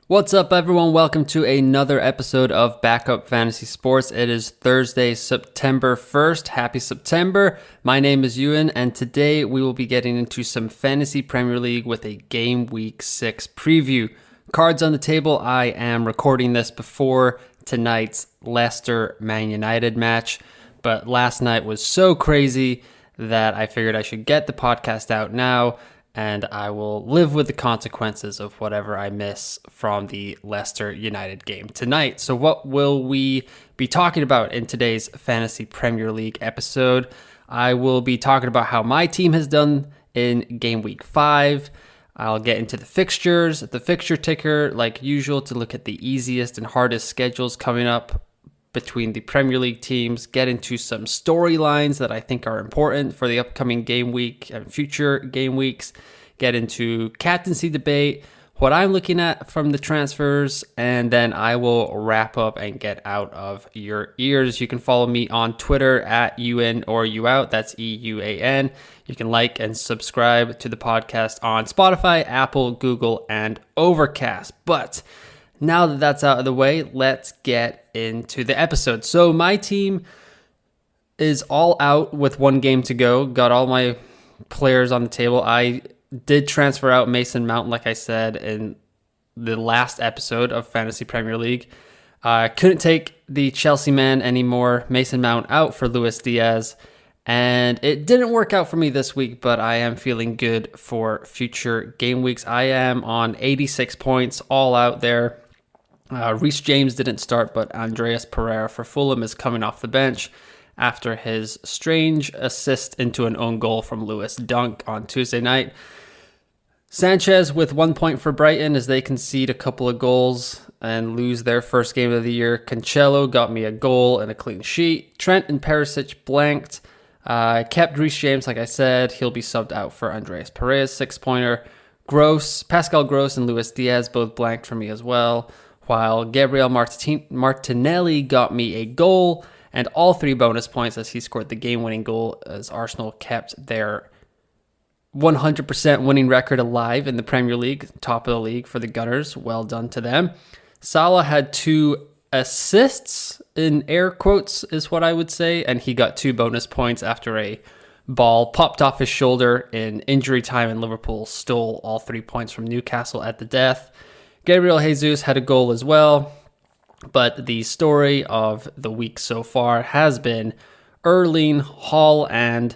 What's up, everyone? Welcome to another episode of Backup Fantasy Sports. It is Thursday, September 1st. Happy September. My name is Ewan, and today we will be getting into some Fantasy Premier League with a Game Week 6 preview. Cards on the table. I am recording this before tonight's Leicester-Man United match, but last night was so crazy that I figured I should get the podcast out now, and I will live with the consequences of whatever I miss from the Leicester United game tonight. So what will we be talking about in today's Fantasy Premier League episode? I will be talking about how my team has done in Game Week 5. I'll get into the fixtures, the fixture ticker, like usual, to look at the easiest and hardest schedules coming up between the Premier League teams, get into some storylines that I think are important for the upcoming game week and future game weeks, get into captaincy debate, what I'm looking at from the transfers, and then I will wrap up and get out of your ears. You can follow me on Twitter at UN or you out. That's EUAN. You can like and subscribe to the podcast on Spotify, Apple, Google, and Overcast. But now that that's out of the way, let's get into the episode. So my team is all out with one game to go. Got all my players on the table. I did transfer out Mason Mount, like I said in the last episode of Fantasy Premier League. I couldn't take the Chelsea man anymore. Mason Mount out for Luis Diaz. And it didn't work out for me this week, but I am feeling good for future game weeks. I am on 86 points, all out there. Reece James didn't start, but Andreas Pereira for Fulham is coming off the bench after his strange assist into an own goal from Lewis Dunk on Tuesday night. Sanchez with 1 point for Brighton as they concede a couple of goals and lose their first game of the year. Cancelo got me a goal and a clean sheet. Trent and Perisic blanked. Kept Reece James, like I said. He'll be subbed out for Andreas Pereira's 6-pointer. Pascal Gross and Luis Diaz both blanked for me as well, while Gabriel Martinelli got me a goal and all 3 bonus points as he scored the game-winning goal as Arsenal kept their 100% winning record alive in the Premier League, top of the league for the Gunners. Well done to them. Salah had 2 assists, in air quotes is what I would say, and he got 2 bonus points after a ball popped off his shoulder in injury time, and Liverpool stole all 3 points from Newcastle at the death. Gabriel Jesus had a goal as well, but the story of the week so far has been Erling Haaland,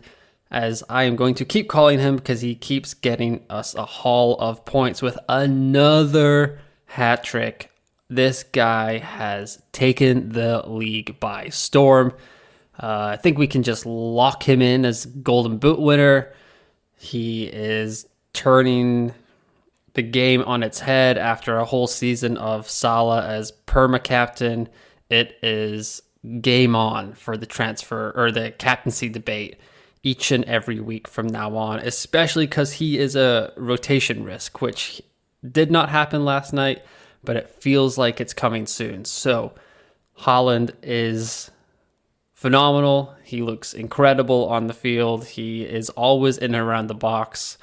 as I am going to keep calling him because he keeps getting us a haul of points with another hat trick. This guy has taken the league by storm. I think we can just lock him in as Golden Boot winner. He is turning the game on its head after a whole season of Salah as perma-captain. It is game on for the transfer or the captaincy debate each and every week from now on, especially because he is a rotation risk, which did not happen last night, but it feels like it's coming soon. So Haaland is phenomenal. He looks incredible on the field. He is always in and around the box.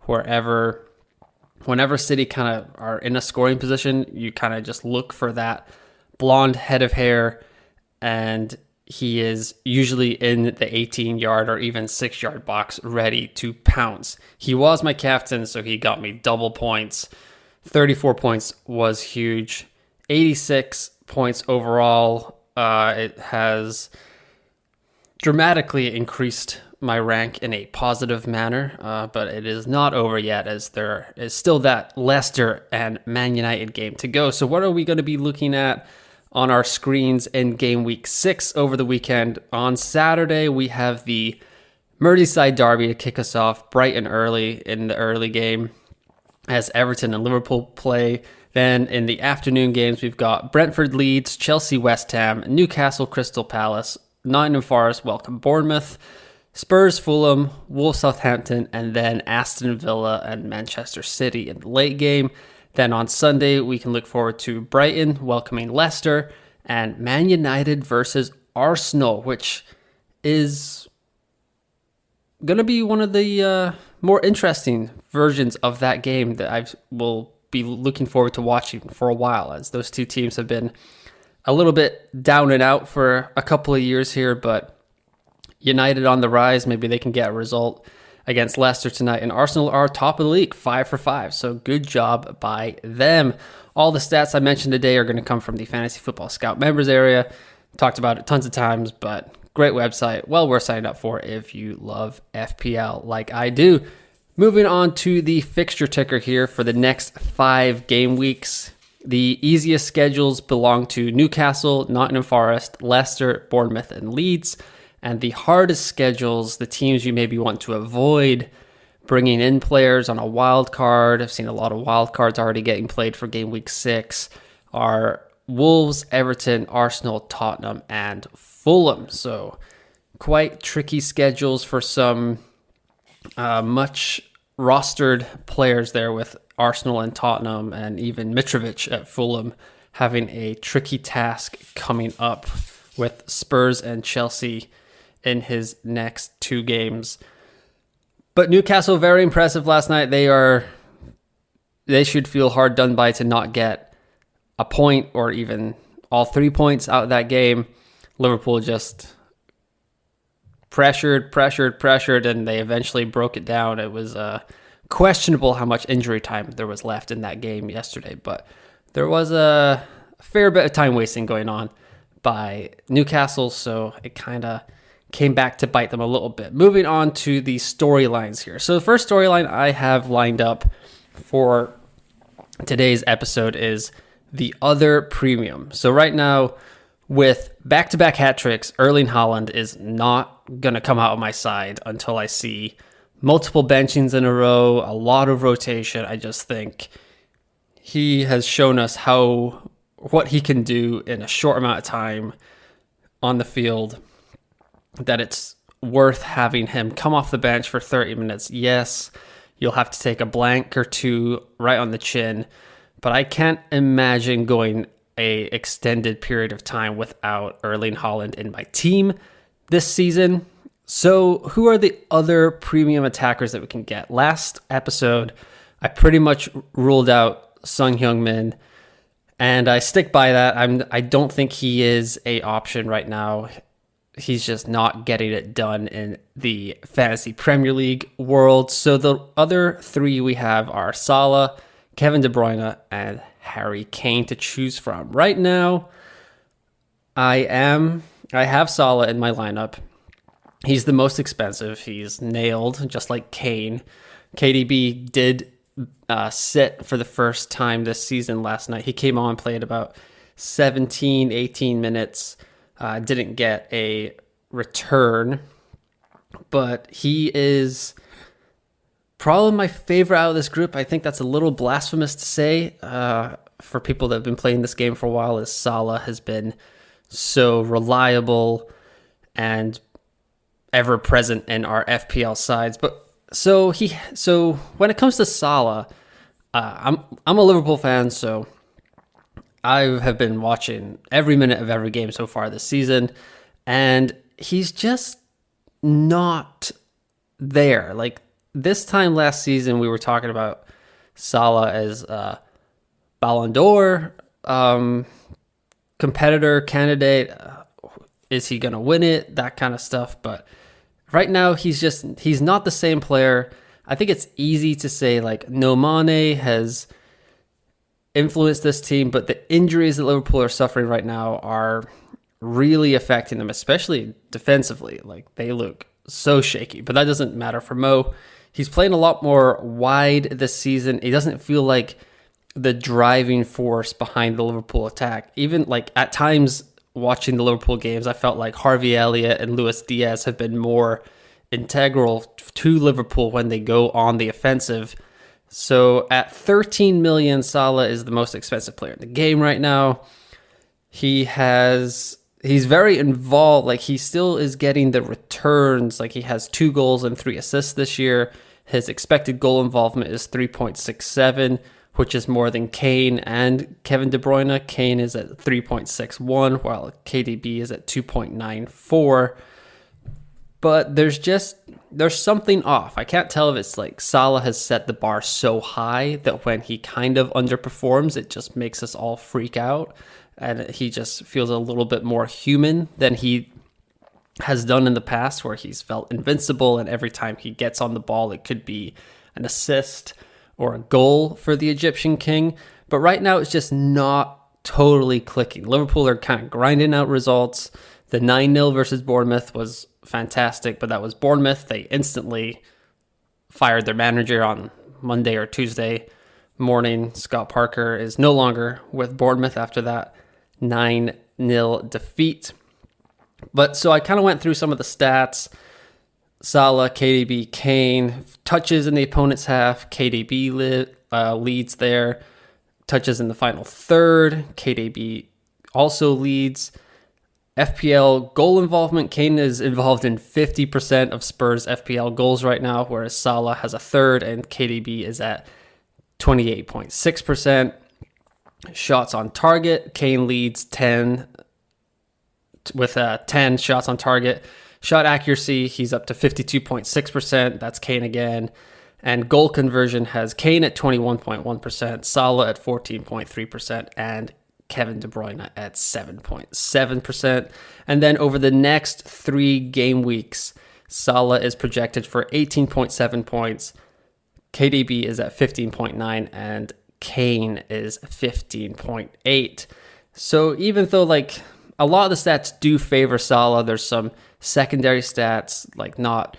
Whenever City kind of are in a scoring position, you kind of just look for that blonde head of hair, and he is usually in the 18-yard or even 6-yard box ready to pounce. He was my captain, so he got me double points. 34 points was huge. 86 points overall. It has dramatically increased my rank in a positive manner, but it is not over yet, as there is still that Leicester and Man United game to go. So what are we going to be looking at on our screens in Game Week 6 over the weekend? On Saturday, we have the Merseyside derby to kick us off bright and early in the early game as Everton and Liverpool play. Then in the afternoon games, we've got Brentford Leeds, Chelsea West Ham, Newcastle Crystal Palace, Nottingham Forest welcome Bournemouth, Spurs Fulham, Wolves Southampton, and then Aston Villa and Manchester City in the late game. Then on Sunday, we can look forward to Brighton welcoming Leicester and Man United versus Arsenal, which is going to be one of the more interesting versions of that game that I will be looking forward to watching for a while, as those two teams have been a little bit down and out for a couple of years here, but United on the rise. Maybe they can get a result against Leicester tonight, and Arsenal are top of the league, 5 for 5. So good job by them. All the stats I mentioned today are going to come from the Fantasy Football Scout members area. Talked about it tons of times, but great website. Well worth signing up for if you love FPL like I do. Moving on to the fixture ticker here for the next 5 game weeks. The easiest schedules belong to Newcastle, Nottingham Forest, Leicester, Bournemouth, and Leeds. And the hardest schedules, the teams you maybe want to avoid bringing in players on a wild card, I've seen a lot of wild cards already getting played for game week 6, are Wolves, Everton, Arsenal, Tottenham, and Fulham. So quite tricky schedules for some much rostered players there, with Arsenal and Tottenham, and even Mitrovic at Fulham having a tricky task coming up with Spurs and Chelsea in his next 2 games. But Newcastle, very impressive last night. They should feel hard done by to not get a point or even all 3 points out of that game. Liverpool just pressured, and they eventually broke it down. It was questionable how much injury time there was left in that game yesterday, but there was a fair bit of time wasting going on by Newcastle, so it kind of came back to bite them a little bit. Moving on to the storylines here. So the first storyline I have lined up for today's episode is the other premium. So right now, with back-to-back hat tricks, Erling Haaland is not going to come out of my side until I see multiple benchings in a row, a lot of rotation. I just think he has shown us what he can do in a short amount of time on the field, that it's worth having him come off the bench for 30 minutes. Yes, you'll have to take a blank or 2 right on the chin, but I can't imagine going a extended period of time without Erling Haaland in my team this season. So who are the other premium attackers that we can get? Last episode, I pretty much ruled out Son Heung-min, and I stick by that. I don't think he is a option right now. He's just not getting it done in the Fantasy Premier League world. So the other 3 we have are Salah, Kevin De Bruyne, and Harry Kane to choose from. Right now, I have Salah in my lineup. He's the most expensive. He's nailed, just like Kane. KDB did sit for the first time this season last night. He came on, played about 17, 18 minutes. Didn't get a return, but he is probably my favorite out of this group. I think that's a little blasphemous to say for people that have been playing this game for a while, as Salah has been so reliable and ever present in our FPL sides. But so when it comes to Salah, I'm a Liverpool fan, so I have been watching every minute of every game so far this season, and he's just not there. Like this time last season, we were talking about Salah as a Ballon d'Or competitor, candidate. Is he going to win it? That kind of stuff. But right now, he's not the same player. I think it's easy to say like no Mane has influenced this team, but the injuries that Liverpool are suffering right now are really affecting them, especially defensively. Like they look so shaky, but that doesn't matter for Mo. He's playing a lot more wide this season. He doesn't feel like the driving force behind the Liverpool attack. Even like at times watching the Liverpool games, I felt like Harvey Elliott and Luis Diaz have been more integral to Liverpool when they go on the offensive. So at 13 million, Salah is the most expensive player in the game right now. He's very involved. Like he still is getting the returns. Like he has 2 goals and 3 assists this year. His expected goal involvement is 3.67, which is more than Kane and Kevin De Bruyne. Kane is at 3.61, while KDB is at 2.94. but there's something off. I can't tell if it's like Salah has set the bar so high that when he kind of underperforms, it just makes us all freak out, and he just feels a little bit more human than he has done in the past, where he's felt invincible, and every time he gets on the ball, it could be an assist or a goal for the Egyptian king. But right now, it's just not totally clicking. Liverpool are kind of grinding out results. The 9-0 versus Bournemouth was fantastic, but that was Bournemouth. They instantly fired their manager on Monday or Tuesday morning. Scott Parker is no longer with Bournemouth after that 9-0 defeat. But so I kind of went through some of the stats. Salah, KDB, Kane, touches in the opponent's half. KDB leads there. Touches in the final third. KDB also leads. FPL goal involvement. Kane is involved in 50% of Spurs' FPL goals right now, whereas Salah has a third and KDB is at 28.6%. Shots on target. Kane leads 10 with 10 shots on target. Shot accuracy, he's up to 52.6%. That's Kane again. And goal conversion has Kane at 21.1%, Salah at 14.3%, and Kevin De Bruyne at 7.7%. And then over the next 3 game weeks, Salah is projected for 18.7 points. KDB is at 15.9, and Kane is 15.8. So even though like a lot of the stats do favor Salah, there's some secondary stats, like not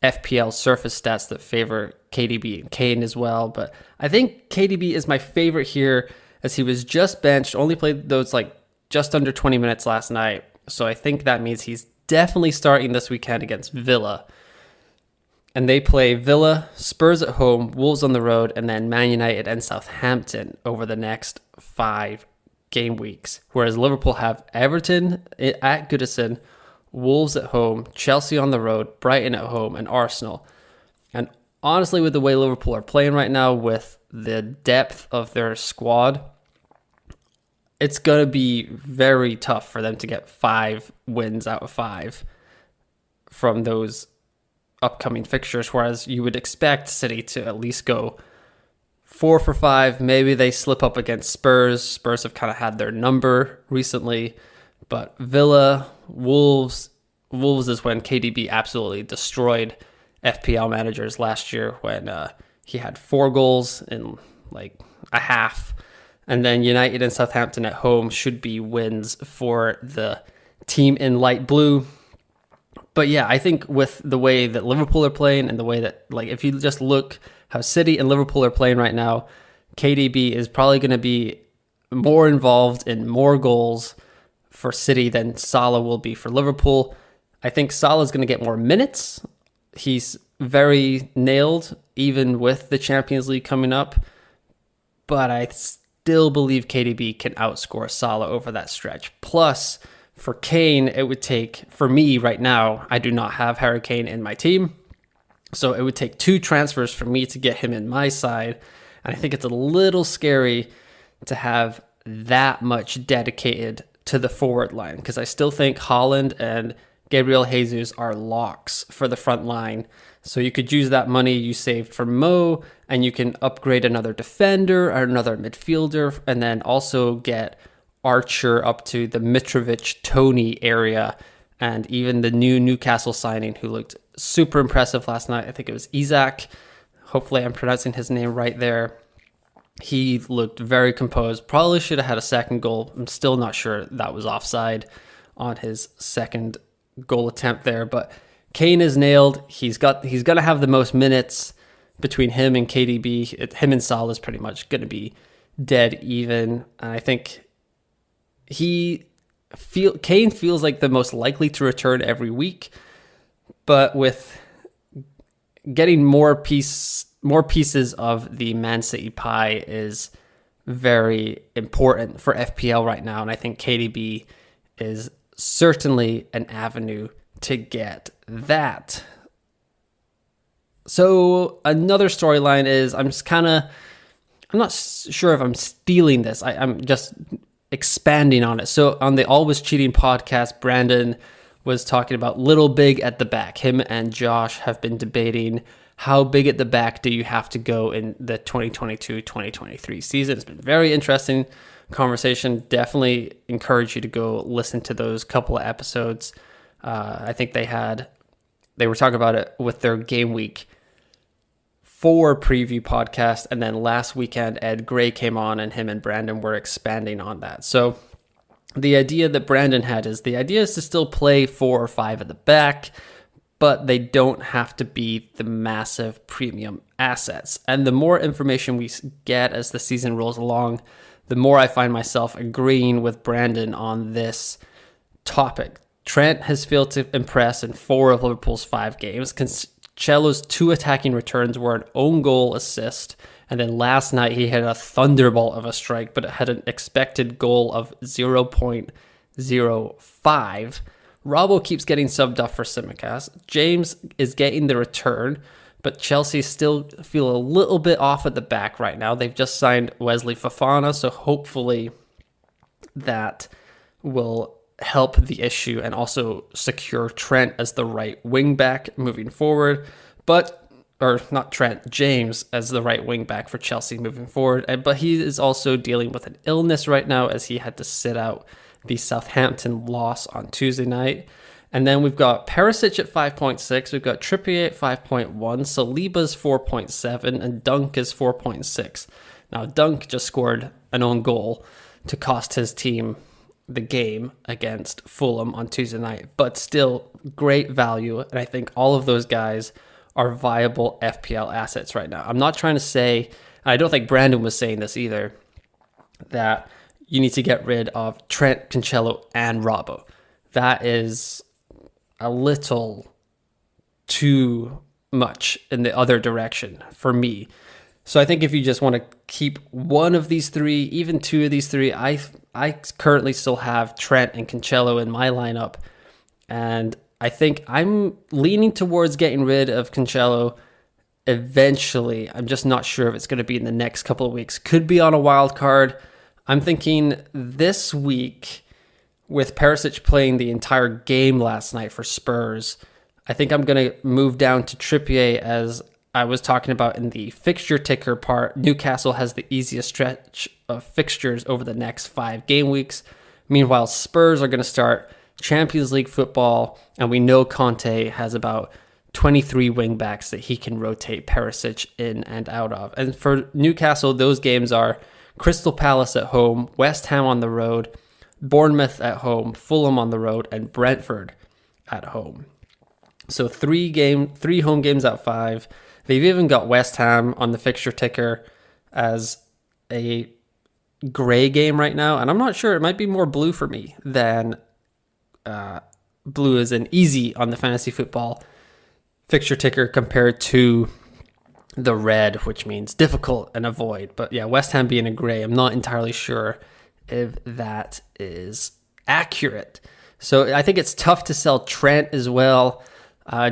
FPL surface stats, that favor KDB and Kane as well. But I think KDB is my favorite here, as he was just benched, only played those like just under 20 minutes last night. So I think that means he's definitely starting this weekend against Villa. And they play Villa, Spurs at home, Wolves on the road, and then Man United and Southampton over the next 5 game weeks. Whereas Liverpool have Everton at Goodison, Wolves at home, Chelsea on the road, Brighton at home, and Arsenal. And honestly, with the way Liverpool are playing right now, with the depth of their squad, it's going to be very tough for them to get 5 wins out of 5 from those upcoming fixtures, whereas you would expect City to at least go 4 for 5. Maybe they slip up against Spurs. Spurs have kind of had their number recently, but Villa, Wolves is when KDB absolutely destroyed FPL managers last year, when he had 4 goals in like a half. And then United and Southampton at home should be wins for the team in light blue. But yeah, I think with the way that Liverpool are playing, and the way that, like, if you just look how City and Liverpool are playing right now, KDB is probably going to be more involved in more goals for City than Salah will be for Liverpool. I think Salah is going to get more minutes. He's very nailed, even with the Champions League coming up. But I still believe KDB can outscore Salah over that stretch. Plus, for Kane, it would take, for me right now, I do not have Harry Kane in my team. So it would take 2 transfers for me to get him in my side. And I think it's a little scary to have that much dedicated to the forward line, because I still think Haaland and Gabriel Jesus are locks for the front line. So you could use that money you saved for Mo, and you can upgrade another defender or another midfielder, and then also get Archer up to the Mitrovic-Tony area, and even the new Newcastle signing who looked super impressive last night. I think it was Isaac. Hopefully I'm pronouncing his name right there. He looked very composed. Probably should have had a second goal. I'm still not sure that was offside on his second goal attempt there. But Kane is nailed. He's going to have the most minutes between him and KDB. Him and Salah is pretty much going to be dead even. And I think Kane feels like the most likely to return every week. But with getting more pieces of the Man City pie is very important for FPL right now. And I think KDB is certainly an avenue to get that. So another storyline is, I'm not sure if I'm stealing this. I'm just expanding on it. So on the Always Cheating podcast, Brandon was talking about little big at the back. Him and Josh have been debating how big at the back do you have to go in the 2022-2023 season. It's been very interesting conversation. Definitely encourage you to go listen to those couple of episodes. I think they were talking about it with their Game Week 4 preview podcast, and then last weekend Ed Gray came on and him and Brandon were expanding on that. So the idea that Brandon had is to still play 4 or 5 at the back, but they don't have to be the massive premium assets. And the more information we get as the season rolls along, the more I find myself agreeing with Brandon on this topic. Trent has failed to impress in 4 of Liverpool's 5 games. Cancelo's 2 attacking returns were an own goal assist. And then last night he had a thunderbolt of a strike, but it had an expected goal of 0.05. Robbo keeps getting subbed off for Tsimikas. James is getting the return, but Chelsea still feel a little bit off at the back right now. They've just signed Wesley Fofana, so hopefully that will help the issue and also secure Trent as the right wing back moving forward. James as the right wing back for Chelsea moving forward. But he is also dealing with an illness right now as he had to sit out the Southampton loss on Tuesday night. And then we've got Perisic at 5.6. We've got Trippier at 5.1. Saliba's 4.7. And Dunk is 4.6. Now, Dunk just scored an own goal to cost his team the game against Fulham on Tuesday night. But still, great value. And I think all of those guys are viable FPL assets right now. I'm not trying to say, and I don't think Brandon was saying this either, that you need to get rid of Trent, Cancelo, and Robbo. That is a little too much in the other direction for me. So I think if you just want to keep one of these 3, even 2 of these 3, I currently still have Trent and Cancelo in my lineup. And I think I'm leaning towards getting rid of Cancelo eventually. I'm just not sure if it's going to be in the next couple of weeks. Could be on a wild card. I'm thinking this week, with Perisic playing the entire game last night for Spurs, I think I'm going to move down to Trippier, as I was talking about in the fixture ticker part. Newcastle has the easiest stretch of fixtures over the next 5 game weeks. Meanwhile, Spurs are going to start Champions League football, and we know Conte has about 23 wingbacks that he can rotate Perisic in and out of. And for Newcastle, those games are Crystal Palace at home, West Ham on the road, Bournemouth at home, Fulham on the road, and Brentford at home. So 3 home games out of 5. They've even got West Ham on the fixture ticker as a gray game right now, and I'm not sure. It might be more blue for me than blue is an easy on the fantasy football fixture ticker compared to the red, which means difficult and avoid. But yeah, West Ham being a gray, I'm not entirely sure if that is accurate. So I think it's tough to sell Trent as well,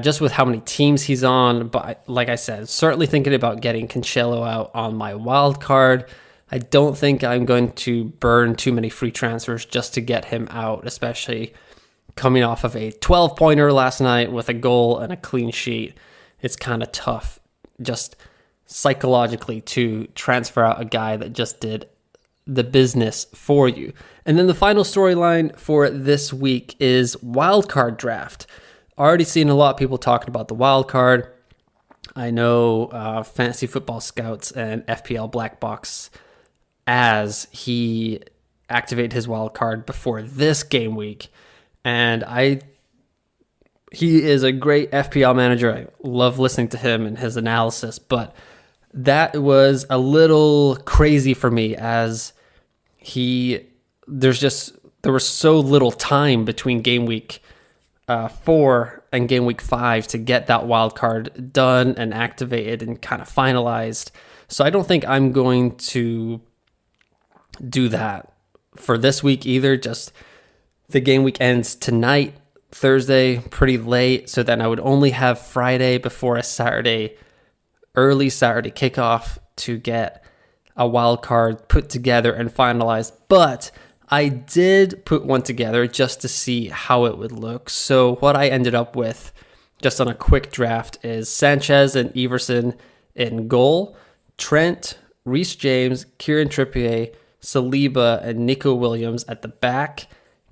just with how many teams he's on. But like I said, certainly thinking about getting Cancelo out on my wild card. I don't think I'm going to burn too many free transfers just to get him out, especially coming off of a 12-pointer last night with a goal and a clean sheet. It's kind of tough just psychologically to transfer out a guy that just did the business for you. And then the final storyline for this week is wildcard draft. Already seen a lot of people talking about the wildcard. I know Fantasy Football Scouts and FPL Black Box, as he activated his wildcard before this game week. And he is a great FPL manager. I love listening to him and his analysis, but that was a little crazy for me, as there was so little time between game week 4 and game week 5 to get that wild card done and activated and kind of finalized. So I don't think I'm going to do that for this week either. Just the game week ends tonight, Thursday, pretty late. So then I would only have Friday before a early Saturday kickoff to get a wild card put together and finalized. But I did put one together just to see how it would look. So what I ended up with, just on a quick draft, is Sanchez and Everson in goal, Trent, Reece James, Kieran Trippier, Saliba, and Nico Williams at the back,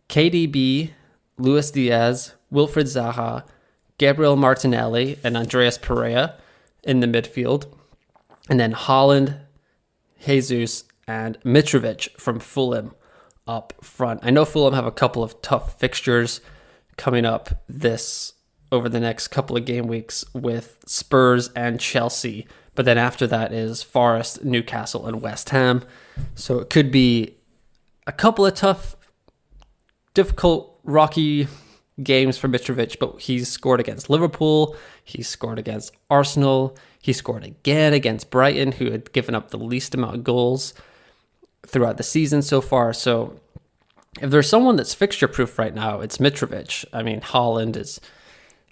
KDB, Luis Diaz, Wilfred Zaha, Gabriel Martinelli, and Andreas Pereira in the midfield, and then Haaland, Jesus, and Mitrovic from Fulham up front. I know Fulham have a couple of tough fixtures coming up over the next couple of game weeks with Spurs and Chelsea, but then after that is Forest, Newcastle, and West Ham. So it could be a couple of tough, difficult, rocky games for Mitrovic, but he's scored against Liverpool, he's scored against Arsenal, he scored again against Brighton, who had given up the least amount of goals throughout the season so far. So if there's someone that's fixture proof right now, it's Mitrovic. I mean, Haaland is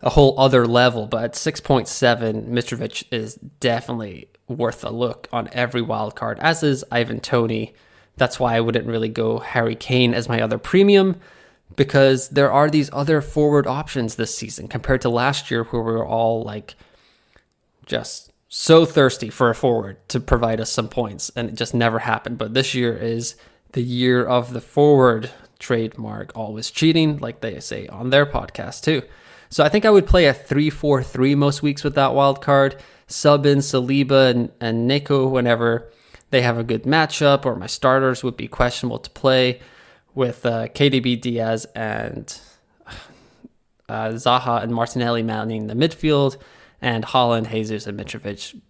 a whole other level, but at 6.7, Mitrovic is definitely worth a look on every wild card, as is Ivan Toney. That's why I wouldn't really go Harry Kane as my other premium, because there are these other forward options this season compared to last year, where we were all like just so thirsty for a forward to provide us some points, and it just never happened. But this year is the year of the forward, trademark always cheating, like they say on their podcast too. So I think I would play a 3-4-3 most weeks with that wild card, sub in Saliba and Nico whenever they have a good matchup, or my starters would be questionable to play, with KDB, Diaz, and Zaha and Martinelli manning the midfield, and Haaland, Jesus, and Mitrovic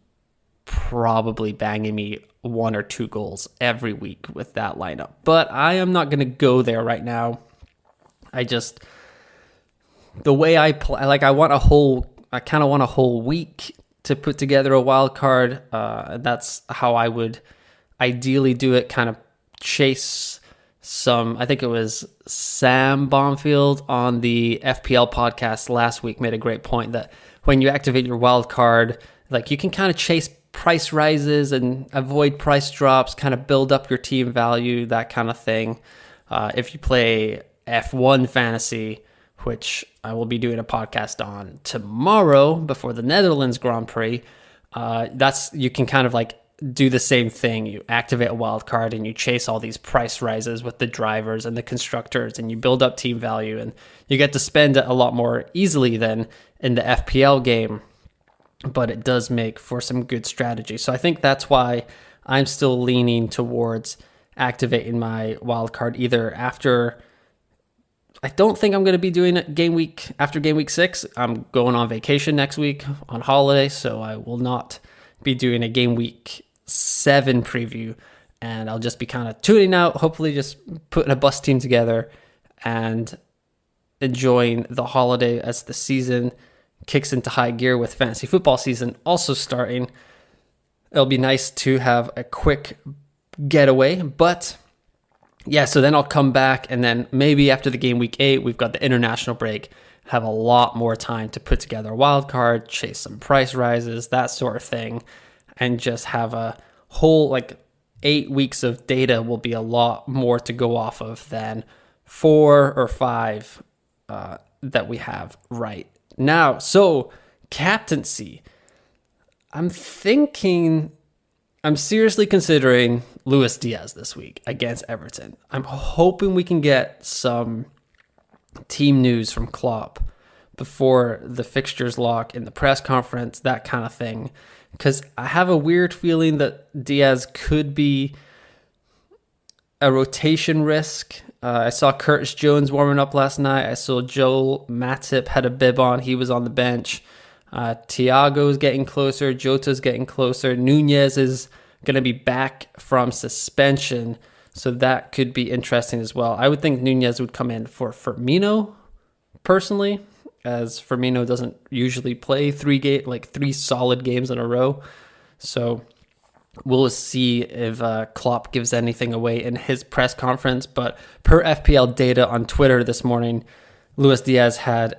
probably banging me 1 or 2 goals every week with that lineup. But I am not going to go there right now. The way I play, like I kind of want a whole week to put together a wild card. That's how I would ideally do it, kind of chase some. I think it was Sam Bonfield on the FPL podcast last week made a great point that when you activate your wild card, like you can kind of chase price rises and avoid price drops, kind of build up your team value, that kind of thing. If you play F1 fantasy, which I will be doing a podcast on tomorrow before the Netherlands Grand Prix, you can kind of like do the same thing. You activate a wild card and you chase all these price rises with the drivers and the constructors, and you build up team value, and you get to spend it a lot more easily than in the FPL game, but it does make for some good strategy. So I think that's why I'm still leaning towards activating my wild card either after. I don't think I'm going to be doing it after game week 6. I'm going on vacation next week on holiday, so I will not be doing a game week 7 preview, and I'll just be kind of tuning out, hopefully just putting a bus team together and enjoying the holiday as the season kicks into high gear with fantasy football season also starting. It'll be nice to have a quick getaway, but yeah, so then I'll come back, and then maybe after the game week 8, we've got the international break, have a lot more time to put together a wild card, chase some price rises, that sort of thing, and just have a whole 8 weeks of data will be a lot more to go off of than 4 or 5 that we have right now. So captaincy, I'm seriously considering Luis Diaz this week against Everton. I'm hoping we can get some team news from Klopp before the fixtures lock in the press conference, that kind of thing. Because I have a weird feeling that Diaz could be a rotation risk. I saw Curtis Jones warming up last night. I saw Joel Matip had a bib on. He was on the bench. Thiago's getting closer. Jota's getting closer. Nunez is going to be back from suspension, so that could be interesting as well. I would think Nunez would come in for Firmino, personally, as Firmino doesn't usually play 3 solid games in a row. So we'll see if Klopp gives anything away in his press conference. But per FPL data on Twitter this morning, Luis Diaz had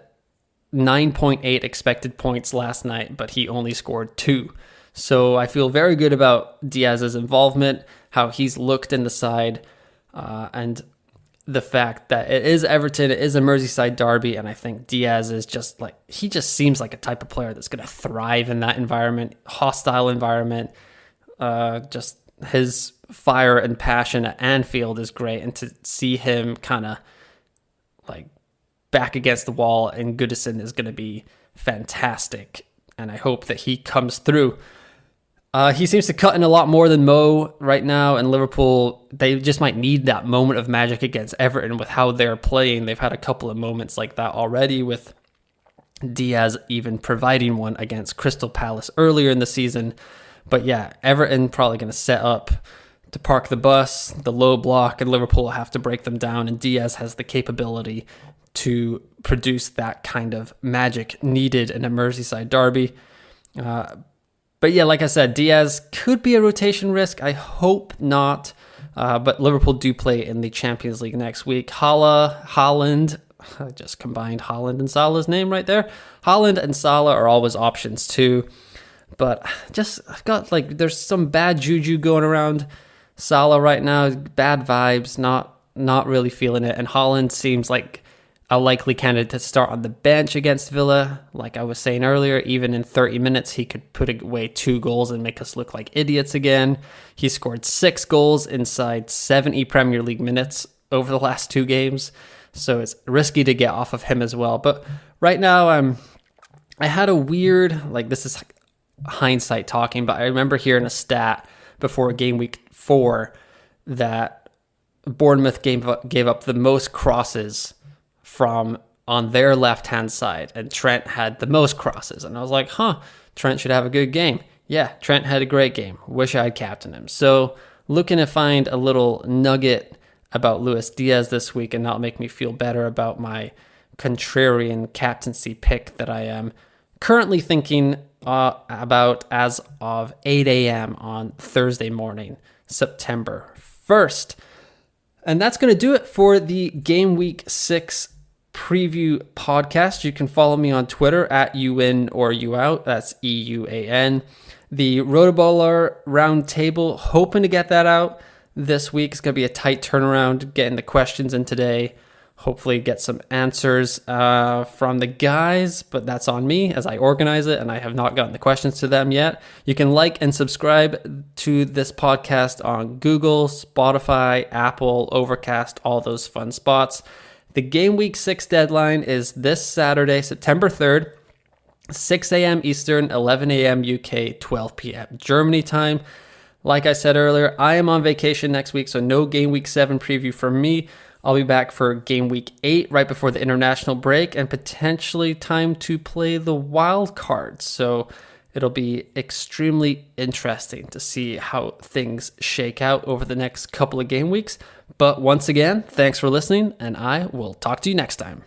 9.8 expected points last night, but he only scored 2. So I feel very good about Diaz's involvement, how he's looked in the side, and the fact that it is Everton, it is a Merseyside derby, and I think Diaz is he just seems like a type of player that's going to thrive in that environment, hostile environment. Just his fire and passion at Anfield is great, and to see him kind of like back against the wall in Goodison is going to be fantastic, and I hope that he comes through. He seems to cut in a lot more than Mo right now, and Liverpool, they just might need that moment of magic against Everton with how they're playing. They've had a couple of moments like that already, with Diaz even providing one against Crystal Palace earlier in the season. But yeah, Everton probably going to set up to park the bus, the low block, and Liverpool will have to break them down, and Diaz has the capability to produce that kind of magic needed in a Merseyside derby. But yeah, like I said, Diaz could be a rotation risk. I hope not. But Liverpool do play in the Champions League next week. Haaland, I just combined Haaland and Salah's name right there. Haaland and Salah are always options too. But I've got there's some bad juju going around Salah right now. Bad vibes, not really feeling it. And Haaland seems like a likely candidate to start on the bench against Villa. Like I was saying earlier, even in 30 minutes, he could put away 2 goals and make us look like idiots again. He scored 6 goals inside 70 Premier League minutes over the last 2 games. So it's risky to get off of him as well. But right now, I had a weird, this is hindsight talking, but I remember hearing a stat before game week 4 that Bournemouth gave up the most crosses from on their left-hand side, and Trent had the most crosses. And I was like, Trent should have a good game. Yeah, Trent had a great game. Wish I had captained him. So looking to find a little nugget about Luis Diaz this week and not make me feel better about my contrarian captaincy pick that I am currently thinking about as of 8 a.m. on Thursday morning, September 1st. And that's going to do it for the Game Week 6 preview podcast. You can follow me on Twitter at UIN or UOut. That's EUAN. The Rotoballer Roundtable, hoping to get that out this week. It's going to be a tight turnaround, getting the questions in today. Hopefully get some answers from the guys, but that's on me as I organize it, and I have not gotten the questions to them yet. You can like and subscribe to this podcast on Google, Spotify, Apple, Overcast, all those fun spots. The Game Week 6 deadline is this Saturday, September 3rd, 6 a.m. Eastern, 11 a.m. UK, 12 p.m. Germany time. Like I said earlier, I am on vacation next week, so no Game Week 7 preview from me. I'll be back for Game Week 8 right before the international break, and potentially time to play the wild card. So it'll be extremely interesting to see how things shake out over the next couple of game weeks. But once again, thanks for listening, and I will talk to you next time.